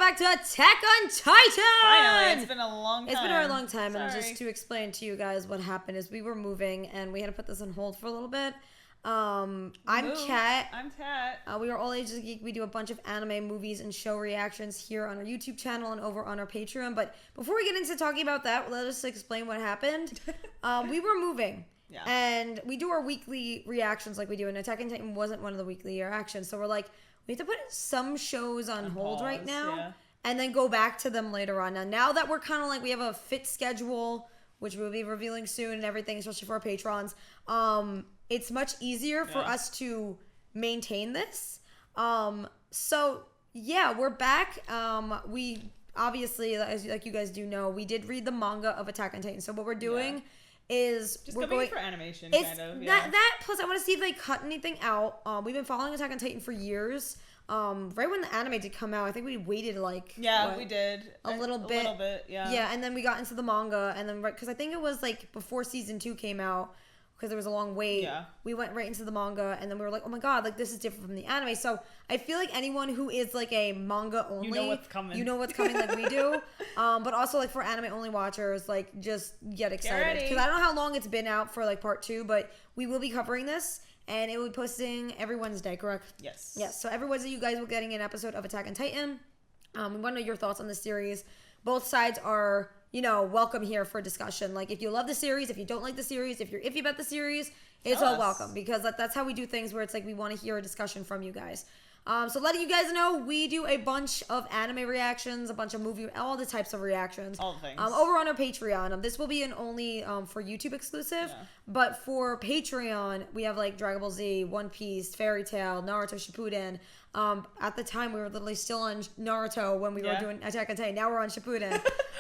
back to Attack on Titan! Finally, it's been a long time. It's been a very long time, Sorry. and just to explain to you guys what happened is we were moving, and we had to put this on hold for a little bit. I'm Kat. I'm Tat. We are All Ages Geek. We do a bunch of anime, movies, and show reactions here on our YouTube channel and over on our Patreon. But before we get into talking about that, let us explain what happened. We were moving. Yeah. And we do our weekly reactions like we do, and Attack on Titan wasn't one of the weekly reactions. So we're like, we have to put some shows on hold pause, right now, yeah. and then go back to them later on. Now that we're kind of like, we have a fit schedule, which we'll be revealing soon and everything, especially for our patrons, it's much easier for us to maintain this. So yeah, we're back. We obviously, like you guys do know, we did read the manga of Attack on Titan. So what we're doing is just we're going for animation, kind of. Yeah. That plus I want to see if they cut anything out. We've been following Attack on Titan for years. Right when the anime did come out, I think we waited like we did a little bit, yeah, and then we got into the manga, and then because I think it was like before season 2 came out, because there was a long wait. Yeah. We went right into the manga, and then we were like, oh my god, like this is different from the anime. So I feel like anyone who is like a manga only, you know what's coming. You know what's coming, like we do. But also like for anime only watchers, like just get excited, because I don't know how long it's been out for like part 2, but we will be covering this. And it will be posting every Wednesday, correct? Yes. Yes. So every Wednesday, you guys will be getting an episode of Attack on Titan. We want to know your thoughts on the series. Both sides are, welcome here for discussion. Like, if you love the series, if you don't like the series, if you're iffy about the series, it's all welcome. Because that's how we do things, where it's like we want to hear a discussion from you guys. So letting you guys know, we do a bunch of anime reactions, a bunch of movie, all the types of reactions. All things. Over on our Patreon. This will be an only for YouTube exclusive. Yeah. But for Patreon, we have like Dragon Ball Z, One Piece, Fairy Tail, Naruto Shippuden. At the time, we were literally still on Naruto when we were doing Attack on Titan. Now we're on Shippuden.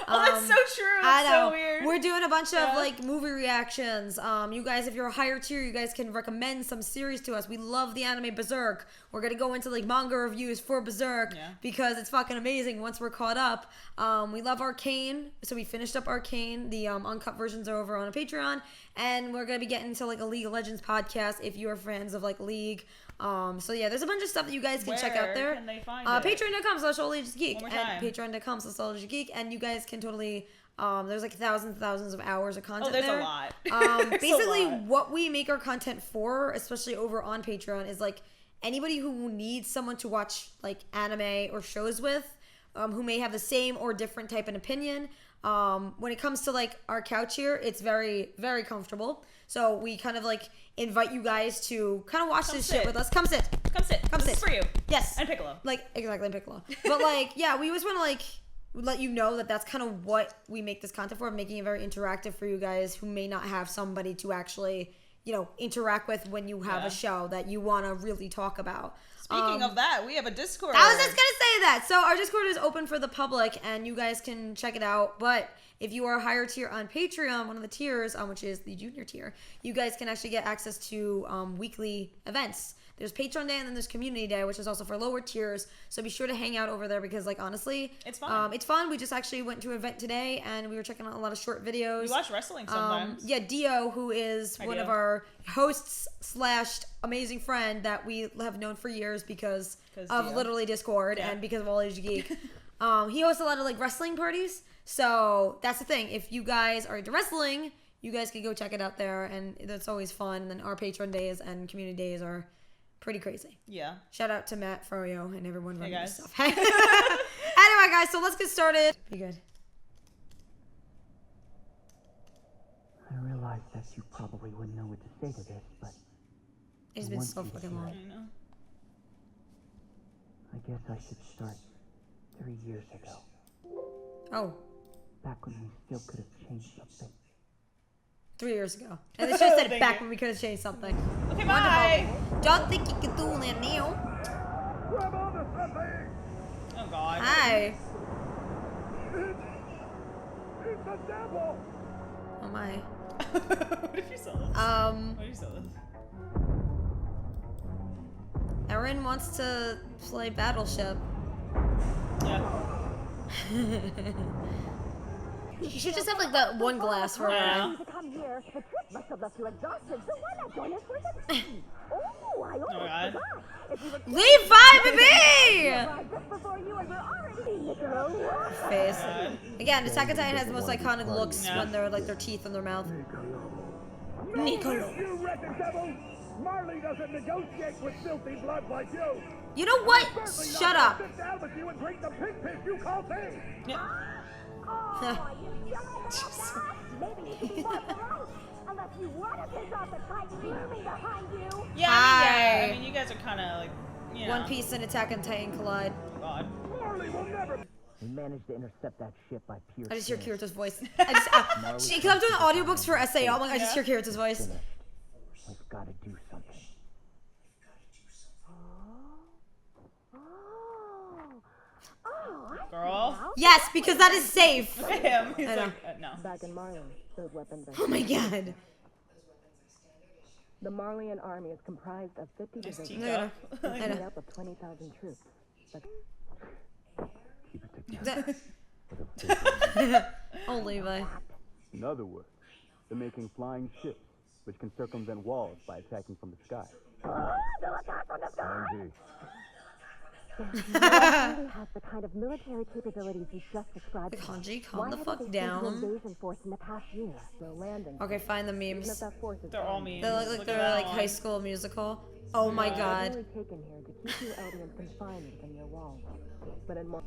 That's so true. That's so weird. We're doing a bunch of like movie reactions. You guys, if you're a higher tier, you guys can recommend some series to us. We love the anime Berserk. We're gonna go into like manga reviews for Berserk because it's fucking amazing once we're caught up. We love Arcane, so we finished up Arcane. The uncut versions are over on a Patreon, and we're gonna be getting to like a League of Legends podcast if you are fans of like League. So yeah, there's a bunch of stuff that you guys can check out there. Where can they find it? Patreon.com/AAOGgeek and Patreon.com/AAOGgeek, and you guys can totally there's like thousands of hours of content there's there. a lot. Basically what we make our content for, especially over on Patreon, is like anybody who needs someone to watch like anime or shows with, who may have the same or different type of opinion. When it comes to like our couch here, it's very, very comfortable. So we kind of like invite you guys to kind of watch this shit with us. Come sit. This is for you. Yes. And Piccolo. Like, exactly, and Piccolo. But like, yeah, we always want to like let you know that that's kind of what we make this content for, making it very interactive for you guys who may not have somebody to actually, interact with when you have a show that you want to really talk about. Speaking of that, we have a Discord. I was just going to say that. So our Discord is open for the public, and you guys can check it out. But if you are a higher tier on Patreon, one of the tiers, which is the junior tier, you guys can actually get access to weekly events. There's Patreon Day, and then there's Community Day, which is also for lower tiers. So be sure to hang out over there because, like, honestly, it's fun. It's fun. We just actually went to an event today, and we were checking out a lot of short videos. We watch wrestling sometimes. Dio, who is one of our hosts / amazing friend that we have known for years because of literally Discord and because of All Ages Geek. He hosts a lot of like wrestling parties. So that's the thing. If you guys are into wrestling, you guys can go check it out there, and that's always fun. And then our Patreon days and community days are pretty crazy. Yeah. Shout out to Matt, Froyo, and everyone running this stuff. Hey. Anyway, guys, so let's get started. Be good. I realize that you probably wouldn't know what to say to this, but It's been so fucking long. I know. I guess I should start 3 years ago. Oh. Back when we still could have changed something. 3 years ago. And they should have said it back when we could have changed something. Okay, bye. Don't think you can do that now. Oh god. Hi. It's the devil. Oh my. What if you saw this? What if you saw this? Erin wants to play Battleship. Yeah. You should just have like that one glass for her. To come here, the trip must have left you exhausted, so why not join us for the tea? Oh, I almost God. forgot. If you would Leave 5 to me! arrive just before you and we're already Face. Again, Attack on Titan has the most iconic looks when they're like their teeth in their mouth. Niccolo. You reckon, devil? Marley doesn't negotiate with filthy blood like you. You know what? Shut up. Sit down with you and drink the pig piss you call tea. Oh, you yell about that? Maybe you should be more polite. Unless you want to piss off the Titan looming behind you. Yeah, Hi. I mean, you guys are kind of like, you know. One Piece and Attack on Titan collide. Oh, God. Marley will never. We managed to intercept that ship by pure I just hear chance. Kirito's voice. Because I'm doing audiobooks for SAO. I'm like, I just hear Kirito's voice. We've got to do something. Girl. Yes, because that is safe. Him. He's I know. like, no. Back in Marley, those weapons are... Oh my god. The Marleyan army is comprised of 50 Nice divisions teacup. I made know. up of 20,000 troops. But Keep it together. That- Oh, Levi. In other words, they're making flying ships, which can circumvent walls by attacking from the sky. Angie, Marley has the kind of military capabilities you just described. Kanji, Why calm the haven't fuck they sent down. an invasion force in the past year? They're landing. Okay, find the Even if memes. that force is They're all gone. memes. They look like Look at they're that like one. High School Musical. Oh my They're god. only taken here to keep you Eldians confined within your walls. But in more...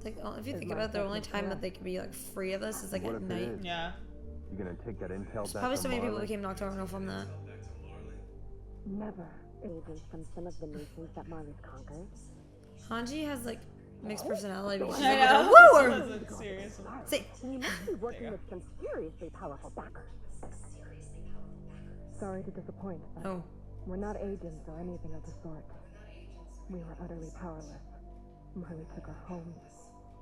Like, if you think about it, the only time that they could be like free of this is like what at if night. it is? Yeah. You gonna take that intel back Probably to so many people Marley? became nocturnal from that. Never. Agents from some of the nations that Marley's conquered. Hanji has like mixed personality because she's I like know. a wooer. This is serious. See, You must be working with some seriously powerful backers. Sorry to disappoint, but oh, we're not agents or anything of the sort. We were utterly powerless. Marley took our homes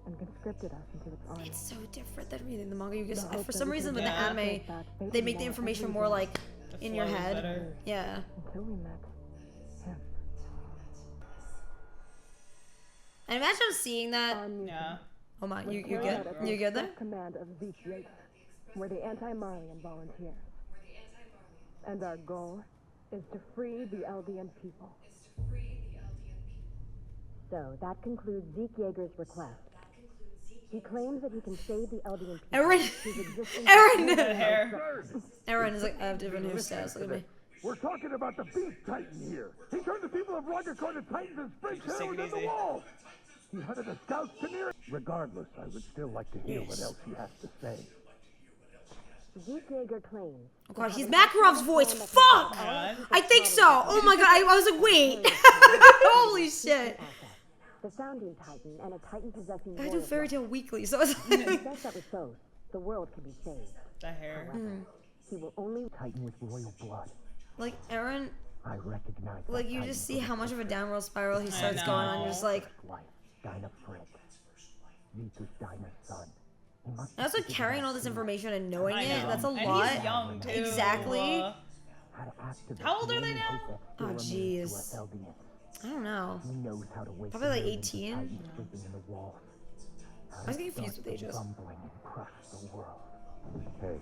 and conscripted us into its army. it's so different than reading the manga. You just The hope for that some we reason could with the Yeah. anime, take back faith they in make the law information every more day like The in your flow is head. better. Yeah. until we met him. And imagine seeing that. Yeah. Oh my, you Carried good? out at the You good there? express command of Geek. We're the anti-Marleyan volunteers. And our goal is to free the Eldian people. So, that concludes Zeke Yeager's request. He claims that he can save the Eldian people. Aaron, whose existence Aaron, The hair. Aaron is like I have different hairstyles. Look at me. We're talking about the Beast Titan here. He turned the people of Roger to Titans and sprayed Just take terror it in the easy. wall. He hunted the scouts to near it. Regardless, I would still like to hear what else he has to say. Zeke Yeager claims. Oh god, he's Makarov's voice. Fuck! God. I think so. Oh my god, I was like, wait. Holy shit. The founding Titan and a Titan possessing I do royal Fairy blood. Tale Weekly, so it's He says that with both, the world can be saved. The hair. He will only Titan with royal blood. like Aaron, I recognize that like you Titan just see from how much of a downward spiral he starts know. going on. You're just like, wife, Dinah Frick. Zeke is Dinah's son. He must and also carrying all this information and knowing I it, know. that's a And lot. he's young too. Exactly. how to activate How old the are they only now? hope that Oh, still remains to jeez. us Eldians. I don't know. He knows how to wake Probably the like millions of 18. Titans sleeping in the walls. I was getting confused with ages. Rumbling and crush the world. Hey,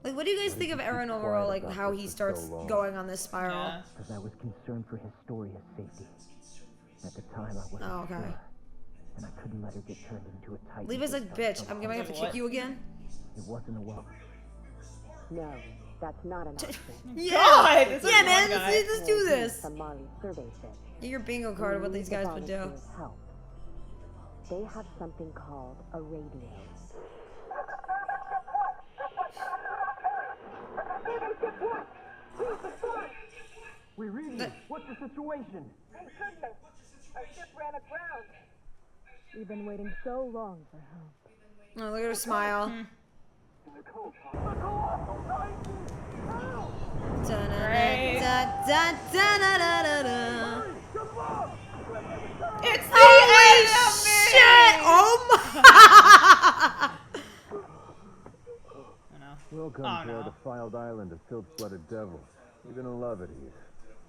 Like, what do you guys think of Aaron overall? Like how he starts going on this spiral? Yeah. Because I was concerned for Historia's safety. At the time, I wasn't Oh, okay. sure. And I couldn't let her get turned into a Titan. Levi's like, bitch, I'm gonna have to kick you again. It wasn't a well. No, that's not an option. Yeah, God, this is yeah, one man, guy. let's do this. From Marley's survey ship. Get your bingo card of what these guys would do. Volunteers' help. They have something called a radio. We read you. What's the situation? Thank goodness. Our ship ran aground. We've been waiting so long for help. Oh, look at her smile. Great. Da-da-da-da-da-da-da. It's the Holy enemy! shit! Oh my! I know. welcome Oh, to no. our defiled island of filth-blooded devils. You're gonna love it here.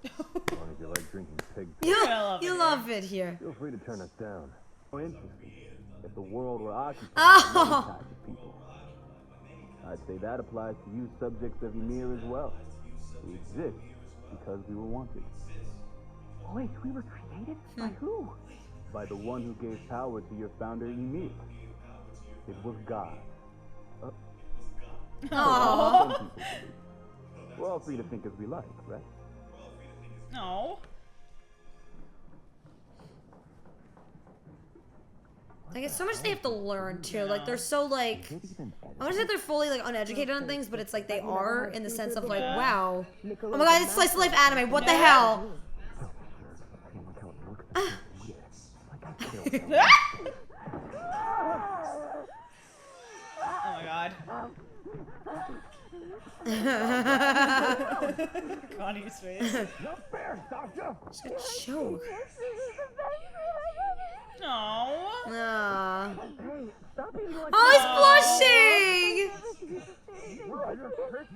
As long as you like drinking pig piss. You, I love you it. love it here. Feel free to turn us down. So interesting. If the world were occupied Oh. by many types of people. I'd say that applies to you subjects of Ymir as well. We exist because we were wanted. Wait, we were created? By who? by the one who gave power to your founder, Ymir. It was God. Aww. Some people believe. We're all free to think as we like, right? No. Like, it's so much they have to learn, too. Like, they're so, like... I wouldn't say they're fully, like, uneducated on things, but it's like they are in the sense of, like, wow. Oh my god, it's slice of life anime. What the hell? Oh my god. Connie's face. Not fair, Sasha! It's a joke. No. Aww. Hey, stop being like Oh, he's blushing! We're on your trick.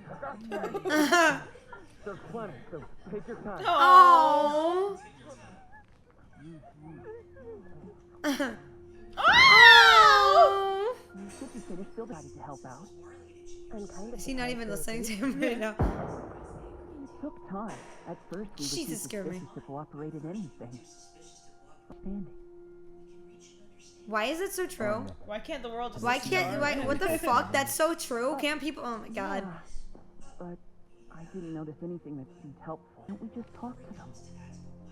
There's plenty, so take your time. Oh. Oh. Should be finished. Still ready to help out. I'm kind of Is he not even listening to him right now? It took time. At first, we Jesus, refused scared me. to cooperate in anything. Standing. Why is it so true? Why can't the world just Why can't... start? Why, what the fuck? That's so true. Can't people... Oh my god. Yeah, but I didn't notice anything that seemed helpful. Can't we just talk to them?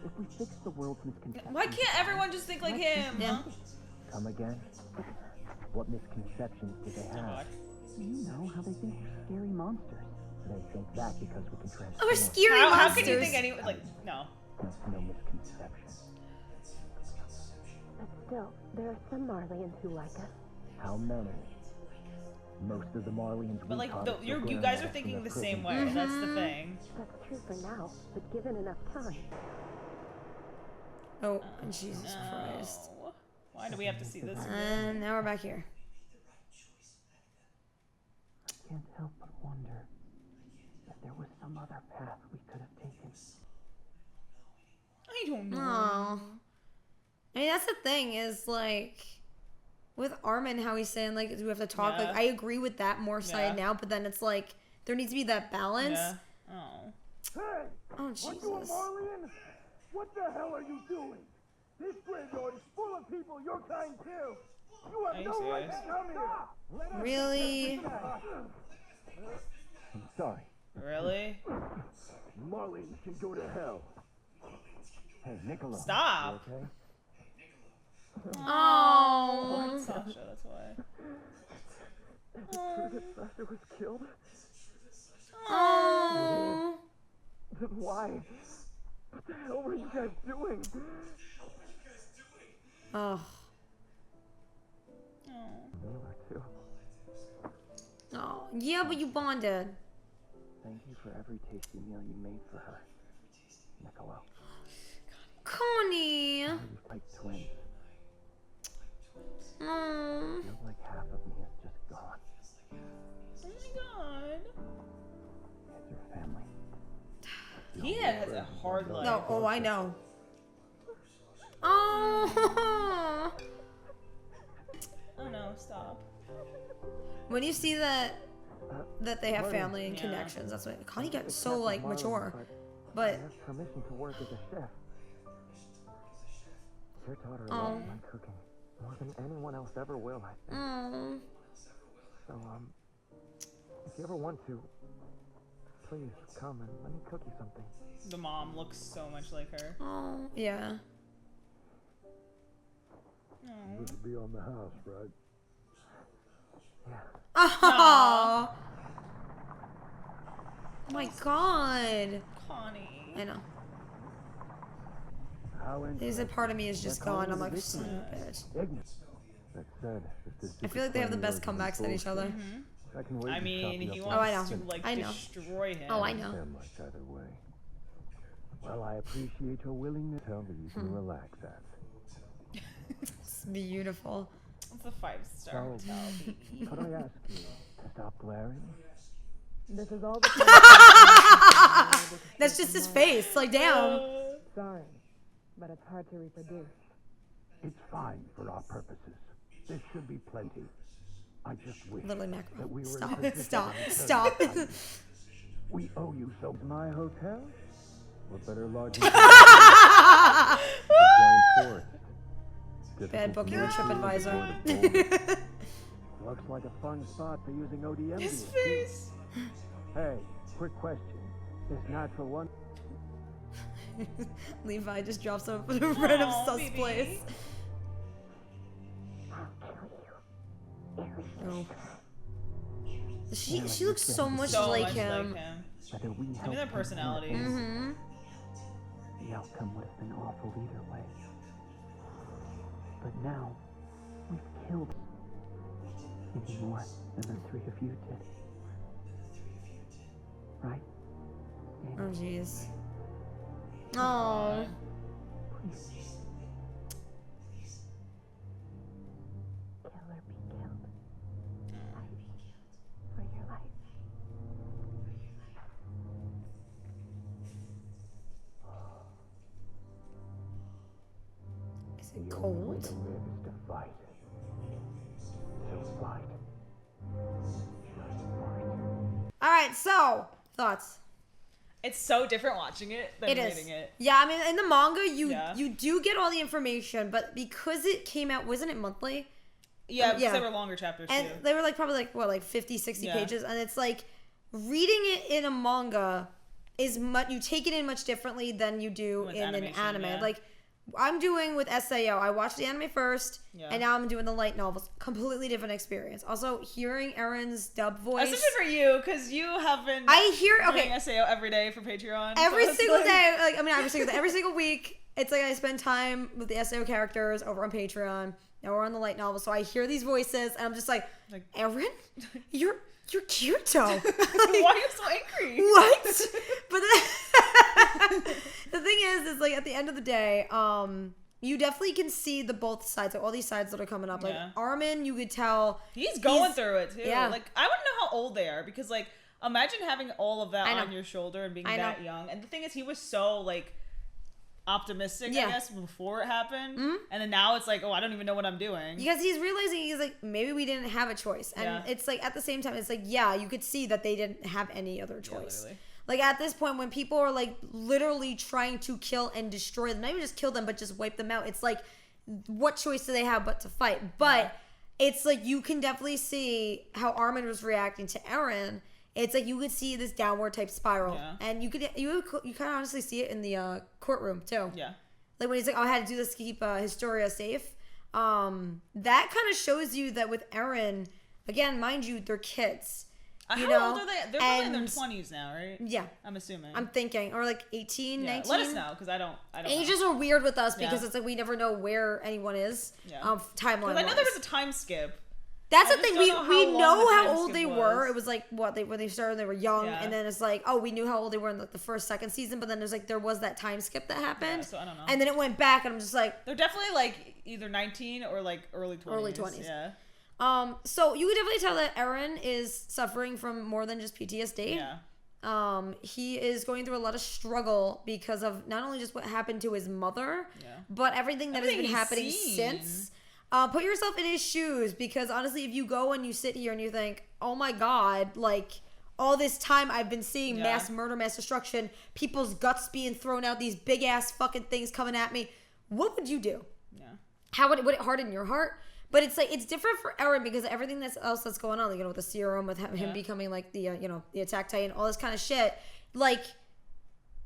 If we fix the world's misconceptions... Why can't everyone just think like him? Yeah. Come again? What misconceptions do they have? You know how they think we're scary monsters. They think that because we can transform. Oh, we're scary How monsters. can you think anyone like no? That's no misconception. But still, there are some Marlians who like us. How many? Most of the Marlians we But like caught are you still guys are going thinking back the from same prison. way. That's the thing. That's true for now, but given enough time. Oh, Jesus Christ. No. Why do we have to see this? And now we're back here. I can't help but wonder if there was some other path we could have taken. I don't know. Oh. I mean, that's the thing is, like, with Armin, how he's saying, like, do we have to talk? Yeah. Like, I agree with that more side now, but then it's like, there needs to be that balance. Yeah. Oh. Hey! Oh, What you a Jesus. Marlian? What the hell are you doing? This graveyard is full of people your kind too. You Are have you no right serious? to come here. Let us Really? I'm sorry. Really? Marlians can go to hell. Hey, Nicola. Stop. You okay? Oh. Sasha, that's why. Sasha was killed? Oh. Then why? What the hell were you guys doing? Oh. You were too. Oh. Yeah, but you bonded. Thank you for every tasty meal you made for her, Nicola. Connie. You're like twins. Oh. Feels like half of me is just gone. Oh my god. It's your family. He has a hard life. No, oh, I know. Oh. Oh no, stop. When you see that they have family and Yeah. connections, that's what Connie gets so like mature. But I have permission to work as a chef. Your daughter Oh. loves my cooking more than anyone else ever will, I think. oh, So, if you ever want to, please come and let me cook you something. The mom looks so much like her. oh, yeah. Oh. This will be on the house, right? Oh. My God. Connie. I know. How There's a part of me is just gone. I'm like, son of a bitch. ignorant. That said, if this I feel like they have the best comebacks at each other. I can wait I to mean, chop he you up Oh, I wants know. to like I know. destroy him. Oh, I know. and like either way. Well, I appreciate your willingness. Tell me you can relax at. It's beautiful. It's a 5-star Oh. hotel. Could I ask you to stop glaring? This is all the That's just his face. Like, damn. Sorry, but it's hard to reproduce. It's fine for our purposes. This should be plenty. I just wish Literally that mackerel. we were in Stop. position Stop. to Stop. serve we owe you so. My hotel? What better lodging? The giant forest. Bad booking on TripAdvisor. Looks like a fun spot for using ODM. His face. Hey, quick question. This natural one. Levi just drops off at a random sus baby. place. Oh. She looks so much like him. Whether we Look help at their personalities. Mm-hmm. the outcome would have been awful either way. But now, we've killed any more than the three of you did. Right? Oh, jeez. Oh. Please. Kill or be killed. Fight for your life. Is it The only way cold? to live is to fight. So fight. Just fight. All right, so thoughts. It's so different watching it than It is. reading it. Yeah, I mean, in the manga, Yeah. you do get all the information, but because it came out, wasn't it monthly? Yeah, because yeah. they were longer chapters And too. they were like probably like what, like 50, 60 Yeah. pages, and it's like reading it in a manga is much. You take it in much differently than you do With in an animation, anime. yeah. Like I'm doing with SAO. I watched the anime first, Yeah. and now I'm doing the light novels. Completely different experience. Also, hearing Erin's dub voice. Especially for you, because you have been I hear doing okay. SAO every day for Patreon. Every so it's single like- day, like I mean, every single week, it's like I spend time with the SAO characters over on Patreon. Now we're on the light novel, so I hear these voices, and I'm just like, Erin, you're Kyoto. Why are you so angry? What? But the thing is like at the end of the day, you definitely can see the both sides, like all these sides that are coming up. Like Yeah. Armin, you could tell He's going through it too. yeah. Like I want to know how old they are because like imagine having all of that I know. on your shoulder and being I that know. young. And the thing is, he was so like optimistic, Yeah. I guess, before it happened, and then now it's like, oh, I don't even know what I'm doing. because he's realizing he's like maybe we didn't have a choice, and Yeah. it's like at the same time it's like yeah, you could see that they didn't have any other Yeah, choice. literally. Like at this point when people are like literally trying to kill and destroy them, not even just kill them but just wipe them out, it's like what choice do they have but to fight? But it's like you can definitely see how Armin was reacting to Eren. It's like you could see this downward type spiral, Yeah. and you kind of honestly see it in the courtroom too. Yeah. Like when he's like, "Oh, I had to do this to keep Historia safe." That kind of shows you that with Eren, again, mind you, they're kids. You How know? old are they? They're probably in their And- 20s now, right? Yeah, I'm assuming. I'm thinking, or like 18, yeah. 19. Let us know because I don't Ages know. are weird with us because Yeah. it's like we never know where anyone is. Yeah. Timeline. Because I know there was a time skip. That's I the just thing. don't We know how know long the how time old skip they was. were. It was like what they when they started, they were young, Yeah. and then it's like, oh, we knew how old they were in like the first, second season, but then there's like there was that time skip that happened. So I don't know. And then it went back, and I'm just like, They're definitely like either 19 or like early 20s. Early 20s. Yeah. so you could definitely tell that Eren is suffering from more than just PTSD. Yeah. He is going through a lot of struggle because of not only just what happened to his mother, Yeah. but everything that Everything has been he's happening seen. since. Put yourself in his shoes, because honestly, if you go and you sit here and you think, oh my God, like all this time I've been seeing Yeah. mass murder, mass destruction, people's guts being thrown out, these big ass fucking things coming at me, what would you do? Yeah. How would it harden your heart? But it's like it's different for Eren because everything else that's going on, like, you know, with the serum, with him Yeah. becoming like the the Attack Titan, all this kind of shit. Like,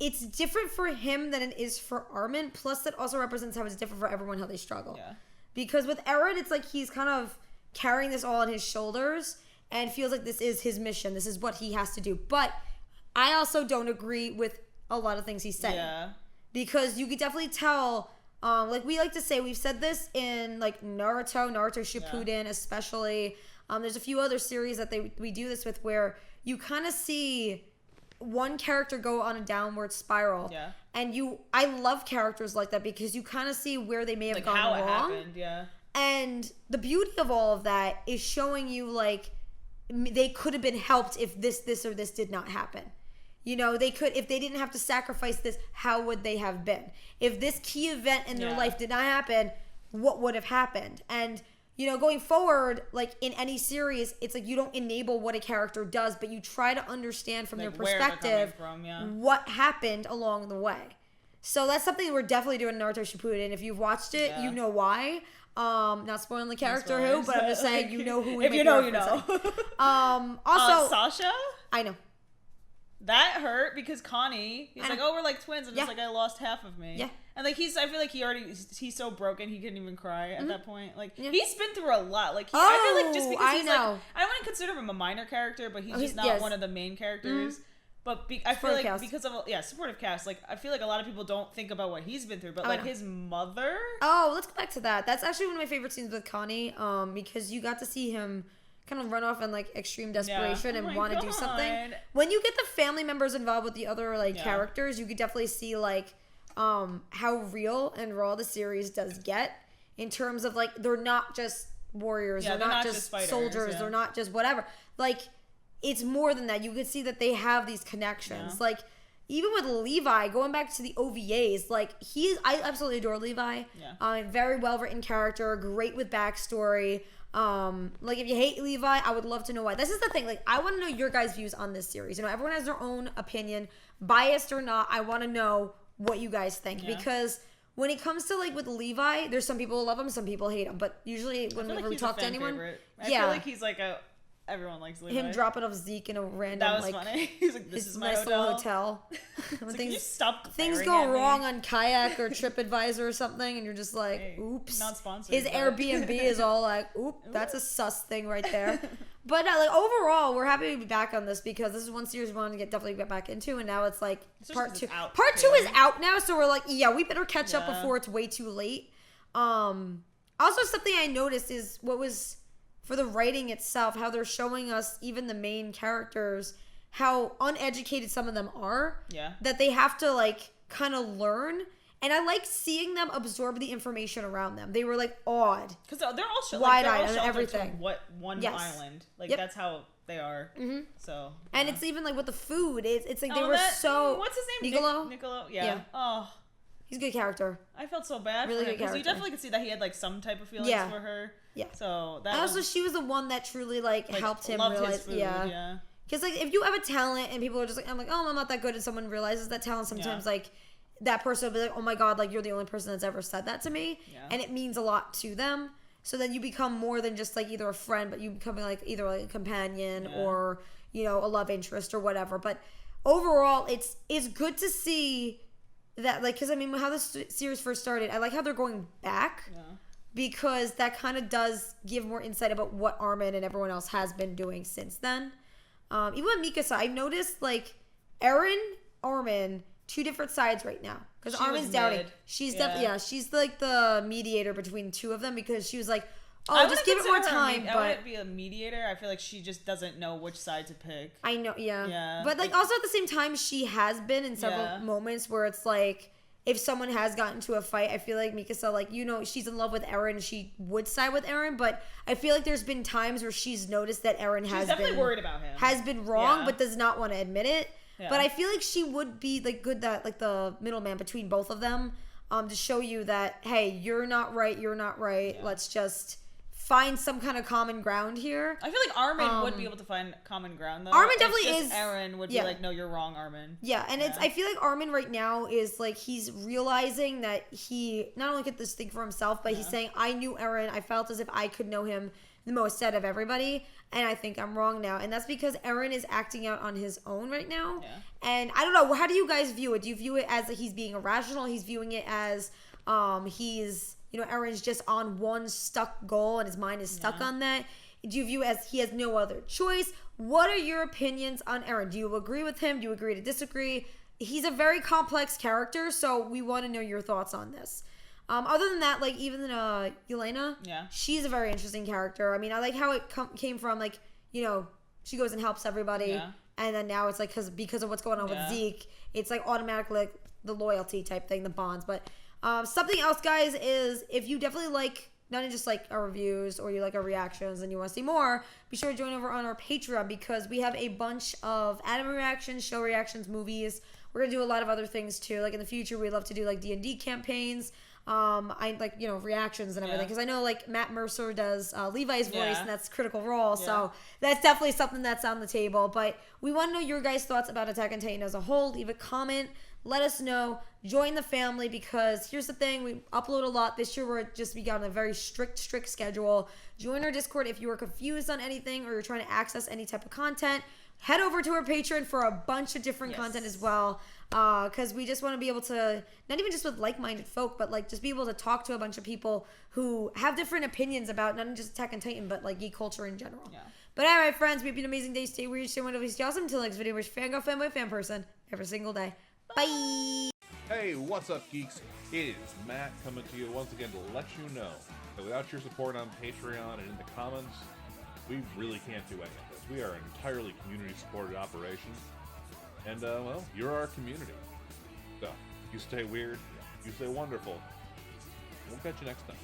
it's different for him than it is for Armin. Plus, that also represents how it's different for everyone how they struggle. Yeah. Because with Eren, it's like he's kind of carrying this all on his shoulders and feels like this is his mission. This is what he has to do. But I also don't agree with a lot of things he's saying. Yeah. Because you could definitely tell, like we like to say, we've said this in like Naruto Shippuden especially. There's a few other series that we do this with where you kind of see one character go on a downward spiral. Yeah. And I love characters like that because you kind of see where they may have Like gone how it wrong. happened. Yeah. And the beauty of all of that is showing you like they could have been helped if this or this did not happen. You know, they could, if they didn't have to sacrifice this, how would they have been? If this key event in their Yeah. life did not happen, what would have happened? And, you know, going forward, like in any series, it's like you don't enable what a character does, but you try to understand from their Like where they're perspective coming from, yeah. what happened along the way. So that's something we're definitely doing in Naruto Shippuden. If you've watched it, Yeah. you know why. Not spoiling the character who, but I'm just saying you know who we if you know, you know. Also, Sasha? I know. That hurt because Connie, he's like, oh, we're like twins, and it's like, I lost half of me. Yeah. And like, I feel like he's so broken, he couldn't even cry at that point. Like, he's been through a lot. Like, I feel like just because he's like, I wouldn't consider him a minor character, but he's just not one of the main characters. But I feel like cast. Because of supportive cast, like I feel like a lot of people don't think about what he's been through, but like his mother. Oh, let's go back to that. That's actually one of my favorite scenes with Connie, because you got to see him kind of run off in like extreme desperation and want to do something. When you get the family members involved with the other like characters, you could definitely see like how real and raw the series does get in terms of like they're not just warriors, they're not just fighters, soldiers, they're not just whatever. Like it's more than that. You could see that they have these connections. Yeah. Like, even with Levi, going back to the OVAs, like, I absolutely adore Levi. Yeah. Very well-written character, great with backstory. Like, if you hate Levi, I would love to know why. This is the thing. Like, I want to know your guys' views on this series. You know, everyone has their own opinion. Biased or not, I want to know what you guys think. Yeah. Because when it comes to, like, with Levi, there's some people who love him, some people hate him. But usually, whenever we talk to anyone... I feel like he's like a... Everyone likes Levi. Him dropping off Zeke in a random, that was funny. He's like, this is my nice hotel. little hotel. When things go wrong on Kayak or TripAdvisor or something, and you're just like, oops. Not sponsored. His Airbnb is all like, that's a sus thing right there. But like overall, we're happy to be back on this because this is one series we wanted to definitely get back into, and now it's like part 2. Part 2 is out now, so we're like, we better catch up before it's way too late. Also, something I noticed is what was... for the writing itself, how they're showing us, even the main characters, how uneducated some of them are. Yeah. That they have to, like, kind of learn. And I like seeing them absorb the information around them. They were, like, awed. Because they're all wide-eyed and everything. One island. Like, that's how they are. Mm-hmm. So. And it's even, like, with the food. It's like they were so... What's his name? Nicolo? Yeah. Oh. He's a good character. I felt so bad for him. Because you definitely could see that he had, like, some type of feelings for her. Yeah. So that. And also, she was the one that truly like helped him realize. His food, yeah. Because like, if you have a talent and people are just like, I'm like, oh, I'm not that good, and someone realizes that talent, sometimes like that person will be like, oh my god, like you're the only person that's ever said that to me, and it means a lot to them. So then you become more than just like either a friend, but you become like either like a companion or a love interest or whatever. But overall, it's good to see that like because I mean how this series first started, I like how they're going back. Yeah. Because that kind of does give more insight about what Armin and everyone else has been doing since then. Even with Mikasa, I noticed like Armin, two different sides right now. Because Armin's doubting. She's definitely she's like the mediator between two of them because she was like, just give it more time. I wouldn't be a mediator. I feel like she just doesn't know which side to pick. I know, yeah. But like also at the same time, she has been in several moments where it's like, if someone has gotten into a fight, I feel like Mikasa, like, she's in love with Eren, she would side with Eren, but I feel like there's been times where she's noticed that Eren has been worried about him. Has been wrong, but does not want to admit it. Yeah. But I feel like she would be like good that like the middleman between both of them, to show you that, hey, you're not right. Yeah. Let's just find some kind of common ground here. I feel like Armin would be able to find common ground though. Armin definitely is. Eren would be like, no, you're wrong, Armin. Yeah, and I feel like Armin right now is like he's realizing that he not only get this thing for himself, but he's saying, I knew Eren. I felt as if I could know him the most out of everybody, and I think I'm wrong now. And that's because Eren is acting out on his own right now. Yeah. And I don't know, how do you guys view it? Do you view it as he's being irrational? He's viewing it as he's Eren's just on one stuck goal and his mind is stuck on that. Do you view it as he has no other choice? What are your opinions on Eren? Do you agree with him? Do you agree to disagree? He's a very complex character, so we want to know your thoughts on this. Other than that, like even Yelena, she's a very interesting character. I mean, I like how it came from like, she goes and helps everybody, and then now it's like because of what's going on with Zeke, it's like automatically like the loyalty type thing, the bonds, but. Something else, guys, is if you definitely like not just like our reviews or you like our reactions and you want to see more, be sure to join over on our Patreon because we have a bunch of anime reactions, show reactions, movies. We're gonna do a lot of other things too. Like in the future, we'd love to do like D&D campaigns. I like reactions and everything because I know like Matt Mercer does Levi's voice and that's Critical Role, so that's definitely something that's on the table. But we want to know your guys' thoughts about Attack on Titan as a whole. Leave a comment, let us know. Join the family, because here's the thing, we upload a lot. This year we got on a very strict schedule. Join our Discord if you are confused on anything or you're trying to access any type of content. Head over to our Patreon for a bunch of different content as well, because we just want to be able to, not even just with like-minded folk, but like just be able to talk to a bunch of people who have different opinions about not just Attack on Titan, but like geek culture in general. Yeah. But alright, friends, we hope you have an amazing day. Stay weird, stay wonderful, stay awesome. Until next video, we're fangirl, fanboy, fan person every single day. Bye! Hey, what's up, geeks? It is Matt coming to you once again to let you know that without your support on Patreon and in the comments, we really can't do any of this. We are an entirely community-supported operation, and, well, you're our community. So, you stay weird, you stay wonderful. We'll catch you next time.